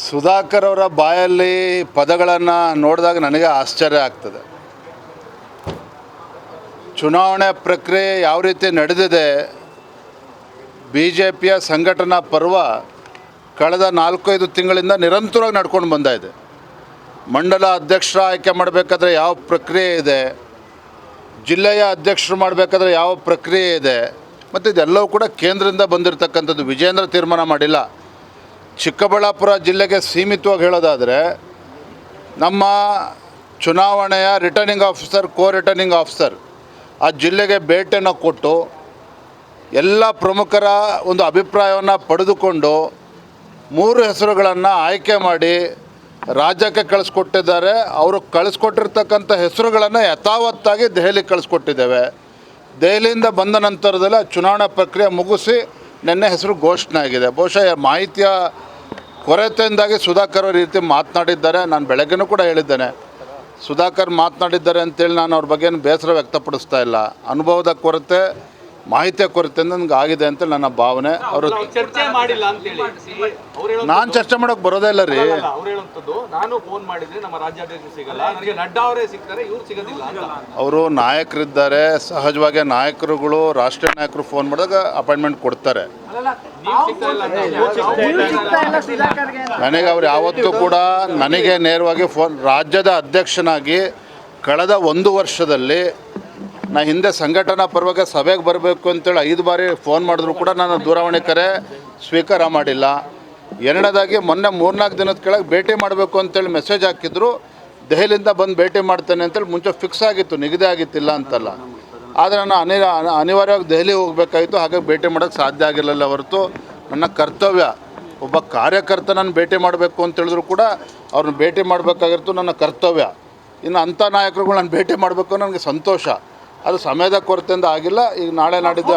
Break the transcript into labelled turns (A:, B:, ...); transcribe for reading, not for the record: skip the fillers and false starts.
A: ಸುಧಾಕರ್ ಅವರ ಬಾಯಲ್ಲಿ ಪದಗಳನ್ನು ನೋಡಿದಾಗ ನನಗೆ ಆಶ್ಚರ್ಯ ಆಗ್ತದೆ. ಚುನಾವಣೆ ಪ್ರಕ್ರಿಯೆ ಯಾವ ರೀತಿ ನಡೆದಿದೆ, ಬಿ ಜೆ ಪಿಯ ಸಂಘಟನಾ ಪರ್ವ ಕಳೆದ 4-5 ತಿಂಗಳಿಂದ ನಿರಂತರವಾಗಿ ನಡ್ಕೊಂಡು ಬಂದಾಯಿದೆ. ಮಂಡಲ ಅಧ್ಯಕ್ಷರ ಆಯ್ಕೆ ಮಾಡಬೇಕಾದ್ರೆ ಯಾವ ಪ್ರಕ್ರಿಯೆ ಇದೆ, ಜಿಲ್ಲೆಯ ಅಧ್ಯಕ್ಷರು ಮಾಡಬೇಕಾದ್ರೆ ಯಾವ ಪ್ರಕ್ರಿಯೆ ಇದೆ, ಮತ್ತು ಇದೆಲ್ಲವೂ ಕೂಡ ಕೇಂದ್ರದಿಂದ ಬಂದಿರತಕ್ಕಂಥದ್ದು. ವಿಜೇಂದ್ರ ತೀರ್ಮಾನ ಮಾಡಿಲ್ಲ. ಚಿಕ್ಕಬಳ್ಳಾಪುರ ಜಿಲ್ಲೆಗೆ ಸೀಮಿತವಾಗಿ ಹೇಳೋದಾದರೆ, ನಮ್ಮ ಚುನಾವಣೆಯ ರಿಟರ್ನಿಂಗ್ ಆಫೀಸರ್, ರಿಟರ್ನಿಂಗ್ ಆಫೀಸರ್ ಆ ಜಿಲ್ಲೆಗೆ ಭೇಟಿಯನ್ನು ಕೊಟ್ಟು ಎಲ್ಲ ಪ್ರಮುಖರ ಒಂದು ಅಭಿಪ್ರಾಯವನ್ನು ಪಡೆದುಕೊಂಡು 3 ಹೆಸರುಗಳನ್ನು ಆಯ್ಕೆ ಮಾಡಿ ರಾಜ್ಯಕ್ಕೆ ಕಳಿಸ್ಕೊಟ್ಟಿದ್ದಾರೆ. ಅವರು ಕಳಿಸ್ಕೊಟ್ಟಿರ್ತಕ್ಕಂಥ ಹೆಸರುಗಳನ್ನು ಯಥಾವತ್ತಾಗಿ ದೆಹಲಿಗೆ ಕಳಿಸ್ಕೊಟ್ಟಿದ್ದೇವೆ. ದೆಹಲಿಯಿಂದ ಬಂದ ನಂತರದಲ್ಲೇ ಚುನಾವಣಾ ಪ್ರಕ್ರಿಯೆ ಮುಗಿಸಿ ನಿನ್ನೆ ಹೆಸರು ಘೋಷಣೆ ಆಗಿದೆ. ಬಹುಶಃ ಮಾಹಿತಿಯ ಕೊರತೆಯಿಂದಾಗಿ ಸುಧಾಕರ್ ಅವರು ಈ ರೀತಿ ಮಾತನಾಡಿದ್ದಾರೆ. ನಾನು ಬೆಳಗ್ಗೆನೂ ಕೂಡ ಹೇಳಿದ್ದೇನೆ, ಸುಧಾಕರ್ ಮಾತನಾಡಿದ್ದಾರೆ ಅಂತೇಳಿ ನಾನು ಅವ್ರ ಬಗ್ಗೆ ಬೇಸರ ವ್ಯಕ್ತಪಡಿಸ್ತಾ ಇಲ್ಲ. ಅನುಭವದ ಕೊರತೆ, ಮಾಹಿತಿಯ ಕೊರತೆಯಿಂದ ನನಗೆ ಆಗಿದೆ ಅಂತ ನನ್ನ ಭಾವನೆ. ಅವರು
B: ಚರ್ಚೆ ಮಾಡಿಲ್ಲ ಅಂತೇಳಿ
A: ನಾನು ಚರ್ಚೆ ಮಾಡೋಕೆ ಬರೋದೇ ಇಲ್ಲ ರೀ.
B: ಅವ್ರು ಹೇಳುವಂಥದ್ದು, ನಾನು ಫೋನ್ ಮಾಡಿದ್ರೆ ನಮ್ಮ ರಾಜ್ಯಾಧ್ಯಕ್ಷರು ಸಿಗಲ್ಲ, ನನಗೆ ನಡ್ಡಾ ಅವರೇ ಸಿಗ್ತಾರೆ, ಇವ್ರು ಸಿಗೋದಿಲ್ಲ ಅಂತ.
A: ಅವರು ನಾಯಕರಿದ್ದಾರೆ, ಸಹಜವಾಗಿ ನಾಯಕರುಗಳು, ರಾಷ್ಟ್ರೀಯ ನಾಯಕರು ಫೋನ್ ಮಾಡಿದಾಗ ಅಪಾಯಿಂಟ್ಮೆಂಟ್ ಕೊಡ್ತಾರೆ. ನನಗೆ ಅವ್ರು ಯಾವತ್ತೂ ಕೂಡ ನನಗೆ ನೇರವಾಗಿ ಫೋನ್, ರಾಜ್ಯದ ಅಧ್ಯಕ್ಷನಾಗಿ ಕಳೆದ 1 ವರ್ಷದಲ್ಲಿ ನಾ ಹಿಂದೆ ಸಂಘಟನಾ ಪರವಾಗಿ ಸಭೆಗೆ ಬರಬೇಕು ಅಂತೇಳಿ 5 ಬಾರಿ ಫೋನ್ ಮಾಡಿದ್ರು ಕೂಡ ನಾನು ದೂರವಾಣಿ ಕರೆ ಸ್ವೀಕಾರ ಮಾಡಿಲ್ಲ. ಎರಡನೇದಾಗಿ ಮೊನ್ನೆ 3-4 ದಿನದ ಕೆಳಗೆ ಭೇಟಿ ಮಾಡಬೇಕು ಅಂತೇಳಿ ಮೆಸೇಜ್ ಹಾಕಿದ್ರು. ದೆಹಲಿಯಿಂದ ಬಂದು ಭೇಟಿ ಮಾಡ್ತೇನೆ ಅಂತೇಳಿ ಮುಂಚೆ ಫಿಕ್ಸ್ ಆಗಿತ್ತು, ನಿಗದಿ ಆಗಿತ್ತಿಲ್ಲ ಅಂತಲ್ಲ. ಆದರೆ ನಾನು ಅನಿವಾರ್ಯವಾಗಿ ದೆಹಲಿ ಹೋಗಬೇಕಾಗಿತ್ತು, ಹಾಗಾಗಿ ಭೇಟಿ ಮಾಡೋಕ್ಕೆ ಸಾಧ್ಯ ಆಗಿರಲಿಲ್ಲ. ಹೊರತು ನನ್ನ ಕರ್ತವ್ಯ, ಒಬ್ಬ ಕಾರ್ಯಕರ್ತನನ್ನು ಭೇಟಿ ಮಾಡಬೇಕು ಅಂತೇಳಿದ್ರು ಕೂಡ ಅವ್ರನ್ನ ಭೇಟಿ ಮಾಡಬೇಕಾಗಿತ್ತು, ನನ್ನ ಕರ್ತವ್ಯ. ಇನ್ನು ಅಂಥ ನಾಯಕರುಗಳು ನಾನು ಭೇಟಿ ಮಾಡಬೇಕು ನನಗೆ ಸಂತೋಷ. ಅದು ಸಮಯದ ಕೊರತೆಯಿಂದ ಆಗಿಲ್ಲ. ಈಗ ನಾಳೆ ನಾಡಿದ್ದು